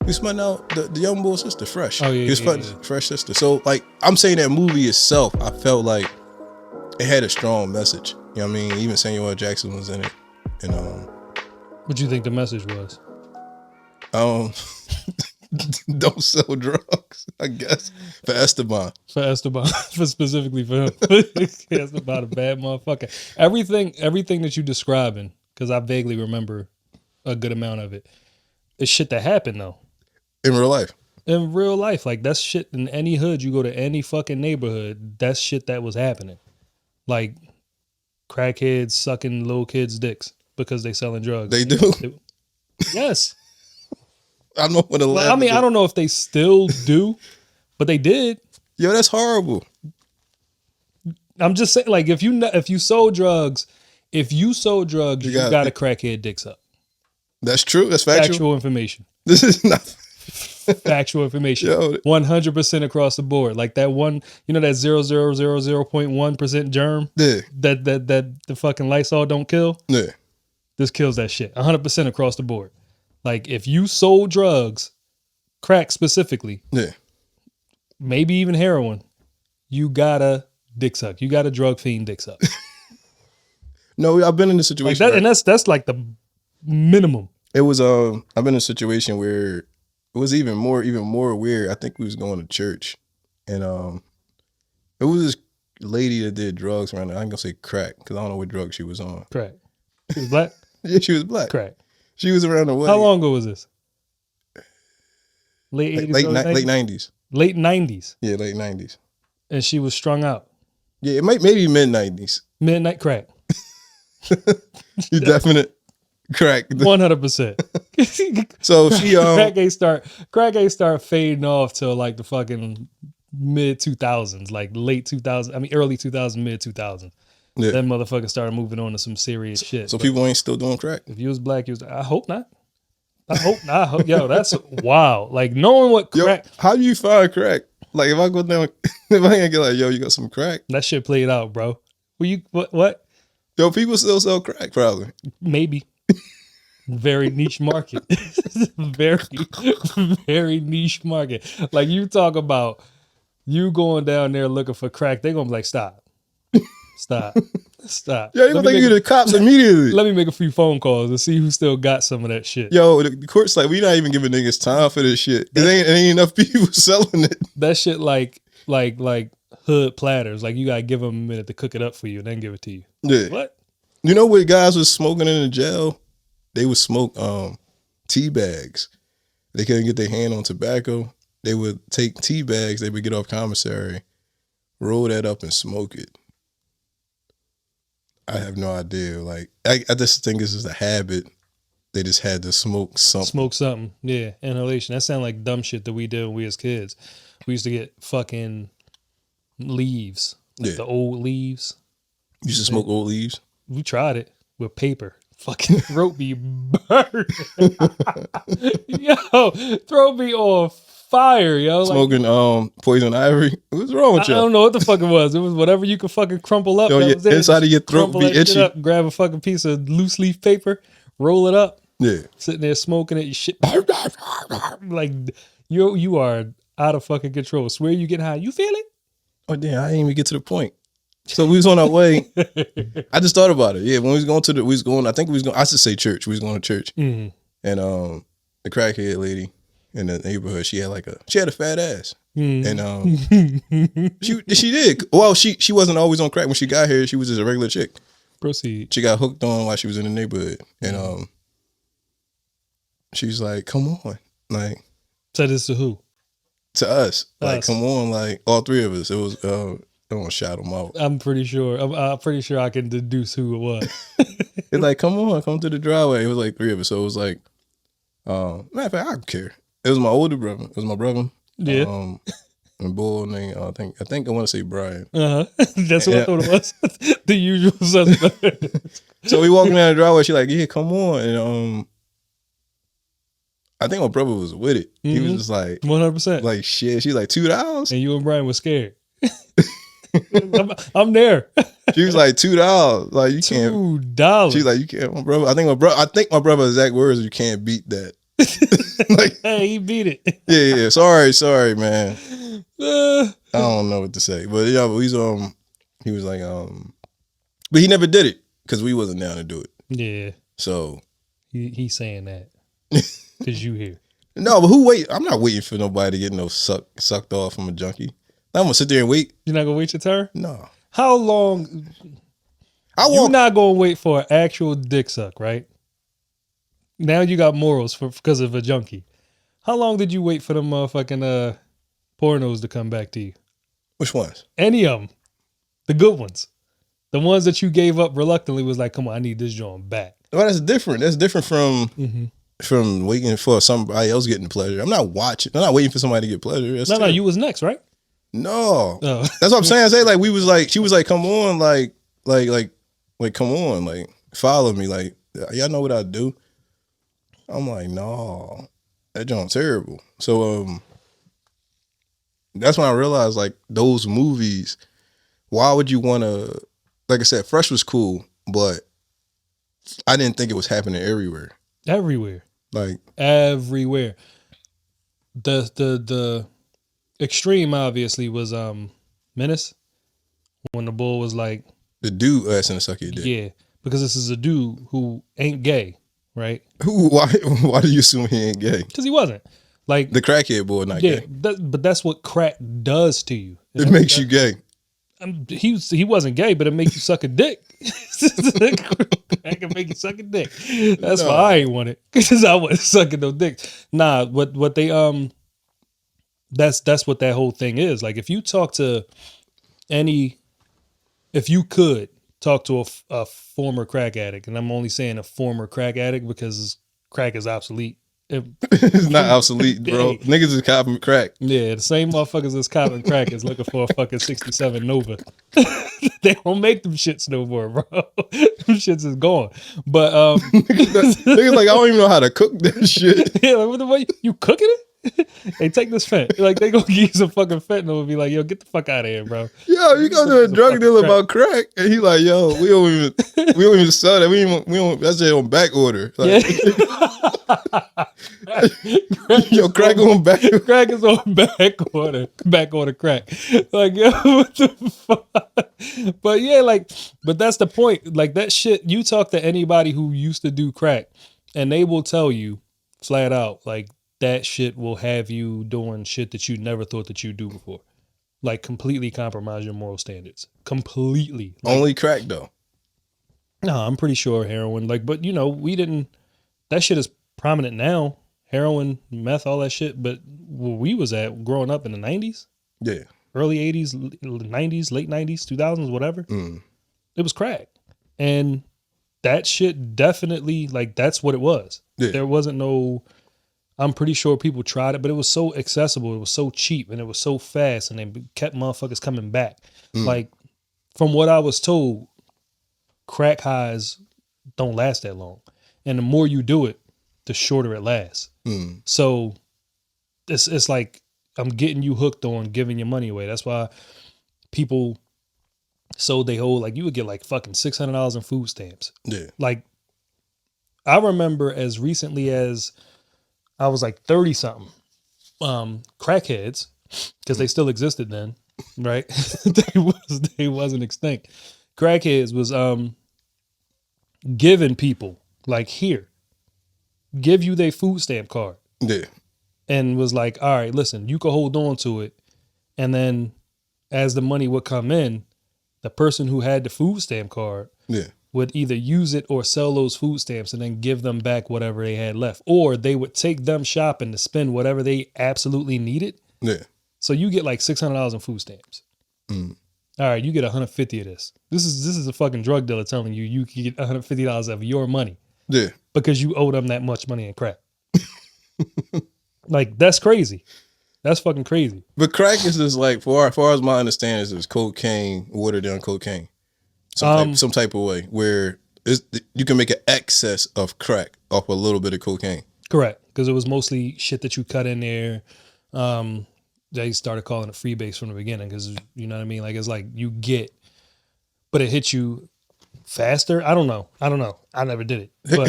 He smutting out the young boy's sister, Fresh. Oh, yeah, His Fresh sister. So, like, I'm saying that movie itself, I felt like it had a strong message. You know what I mean? Even Samuel L. Jackson was in it. And, what do you think the message was? Don't sell drugs, I guess. For Esteban. Specifically for him. Esteban, a bad motherfucker. Everything that you describing, because I vaguely remember a good amount of it, is shit that happened though. In real life. In real life. Like, that's shit in any hood. You go to any fucking neighborhood, that's shit that was happening. Like, crackheads sucking little kids' dicks because they selling drugs. They do? Yes. I don't know what to laugh. I mean, I don't know if they still do, but they did. Yo, that's horrible. I'm just saying, like, if you sold drugs, you got a crackhead dicks up. That's true. That's factual. Factual information. This is not factual information. 100% across the board. Like that one, you know, that 0.1% germ. Yeah. That the fucking Lysol don't kill. Yeah. This kills that shit. 100% across the board. Like, if you sold drugs, crack specifically, yeah, maybe even heroin, you got a dick suck. You got a drug fiend dick suck. No, I've been in a situation like that, and that's like the minimum. It was I've been in a situation where it was even more weird. I think we was going to church, and it was this lady that did drugs around there. I ain't gonna say crack because I don't know what drug she was on. Crack. She was black? Yeah, she was black. Crack. She was around the way. How long ago was this? Late 80s? Late 90s. Late 90s? Yeah, late 90s. And she was strung out? Yeah, it maybe mid 90s. Midnight crack. You definite crack. 100%. So she crack ain't start fading off till like the fucking mid 2000s, like late 2000s. I mean early 2000s, mid 2000s. Yeah. That motherfucker started moving on to some serious shit. So people ain't still doing crack? If you was black, I hope not. I hope not. Yo, that's wild. Like, knowing what crack. Yo, how do you find crack? Like, if I go down, if I ain't get like, yo, you got some crack? That shit played out, bro. What? Yo, people still sell crack, probably. Maybe. Very niche market. very niche market. Like, you talk about you going down there looking for crack, they gonna be like, stop. Stop. Yeah, you gonna think you're the cops immediately. Let me make a few phone calls and see who still got some of that shit. Yo, the court's like, we not even giving niggas time for this shit. It ain't enough people selling it. That shit like hood platters. Like, you gotta give them a minute to cook it up for you and then give it to you. Yeah. What? You know what guys was smoking in the jail? They would smoke tea bags. They couldn't get their hand on tobacco. They would take tea bags, they would get off commissary, roll that up and smoke it. I have no idea. Like, I just think this is a habit. They just had to smoke something. Yeah, inhalation. That sounds like dumb shit that we did when we was kids. We used to get fucking leaves. Like the old leaves. You used to smoke old leaves? We tried it with paper. Fucking throat be burned. Yo, throat be on fire, yo. Smoking poison ivy. What's wrong with you? I don't know what the fuck it was. It was whatever you could fucking crumple up. Yo, inside of your throat be itchy. Up, grab a fucking piece of loose leaf paper, roll it up. Yeah. Sitting there smoking it, shit. Like, you are out of fucking control. Swear you get high. You feel it? Oh damn, I didn't even get to the point. So we was on our way. I just thought about it. Yeah, when I should say church. We was going to church. Mm-hmm. And the crackhead lady in the neighborhood, she had a fat ass. And she did. Well, she wasn't always on crack. When she got here, she was just a regular chick. Proceed. She got hooked on while she was in the neighborhood. And she was like, come on. Like, said this to who? To us. Like, come on, like all three of us. It was I don't want to shout them out. I'm pretty sure I can deduce who it was. It's like, come on, come to the driveway. It was like three of us. So it was like, matter of fact, I don't care. It was my older brother. It was my brother. Yeah. And boy named I think I want to say Brian. That's what I thought it was. The usual suspect. So we walking down the driveway. She like, yeah, come on. And I think my brother was with it. Mm-hmm. He was just like 100%. Like shit. She's like $2. And you and Brian were scared. I'm there. She was like $2. Like you can't. $2. She's like, you can't. I think my brother's exact words. You can't beat that. Like, I He beat it. Yeah. Sorry, man. I don't know what to say, but yeah, but he was like, but he never did it because we wasn't down to do it. Yeah. So he's saying that because you here. No, but I'm not waiting for nobody to get sucked off from a junkie. I'm gonna sit there and wait. You're not gonna wait your turn? No. How long? You're not gonna wait for an actual dick suck, right? Now you got morals because of a junkie. How long did you wait for them motherfucking pornos to come back to you? Which ones? Any of them. The good ones. The ones that you gave up reluctantly was like, come on, I need this joint back. Well, that's different. That's different from waiting for somebody else getting pleasure. I'm not waiting for somebody to get pleasure. That's no, you was next, right? No. Oh. That's what I'm saying. I say like she was like, come on, like come on, like follow me. Like, y'all know what I do. I'm like, no, that joint's terrible. So that's when I realized like those movies, why would you want to, like I said, Fresh was cool, but I didn't think it was happening everywhere. Everywhere. Like everywhere. The extreme obviously was Menace, when the bull was like the dude asking to suck your dick. Yeah, because this is a dude who ain't gay, right? Why do you assume he ain't gay? Because he wasn't. Like the crackhead boy, not gay. But that's what crack does to you. It makes you gay. He wasn't gay, but it makes you suck a dick. Crack can make you suck a dick. That's why I ain't want it, because I wasn't sucking no dick. Nah, what they that's what that whole thing is. Like if you talk to if you could talk to a former crack addict, and I'm only saying a former crack addict because crack is obsolete. It's not obsolete, bro. Niggas is copping crack. Yeah, the same motherfuckers that's copping crack is looking for a fucking 67 Nova. They don't make them shits no more, bro. Them shits is gone. But niggas like, I don't even know how to cook that shit. Yeah, like, what the fuck? You cooking it? Hey, take this fent. Like they gonna give you some fucking fentanyl and be like, yo, get the fuck out of here, bro. Yo, you go to a drug dealer about crack, and he like, yo, we don't even sell that. We don't. That's just on back order. Like, yo, crack on back. Crack is on back order crack. Like, yo, what the fuck? But yeah, but that's the point. Like that shit. You talk to anybody who used to do crack, and they will tell you flat out, like, that shit will have you doing shit that you never thought that you'd do before. Like completely compromise your moral standards. Completely. Like, only crack though. No, I'm pretty sure heroin. Like, but you know, that shit is prominent now. Heroin, meth, all that shit. But where we was at growing up in the 90s. Yeah. Early 80s, 90s, late 90s, 2000s, whatever. It was crack. And that shit definitely, like, that's what it was. Yeah. There wasn't no... I'm pretty sure people tried it, but it was so accessible. It was so cheap and it was so fast, and they kept motherfuckers coming back. Like, from what I was told, crack highs don't last that long. And the more you do it, the shorter it lasts. So it's like I'm getting you hooked on giving your money away. That's why people sold they whole, like, you would get like fucking $600 in food stamps. Yeah. Like, I remember as recently as I was like 30 something, crackheads, because they still existed then, right? they wasn't extinct. Crackheads was giving people, like, here, give you their food stamp card. Yeah. And was like, all right, listen, you can hold on to it. And then as the money would come in, the person who had the food stamp card would either use it or sell those food stamps and then give them back whatever they had left. Or they would take them shopping to spend whatever they absolutely needed. Yeah. So you get like $600 in food stamps. All right, you get 150 of this. This is a fucking drug dealer telling you you can get $150 of your money. Yeah. Because you owe them that much money in crack. Like, that's crazy. That's fucking crazy. But crack is just like, as far as my understanding, is cocaine, watered down cocaine. Some type of way where you can make an excess of crack off a little bit of cocaine. Correct. Because it was mostly shit that you cut in there. They started calling it freebase from the beginning because, you know what I mean? Like, it's like you get, but it hits you faster. I don't know. I never did it. But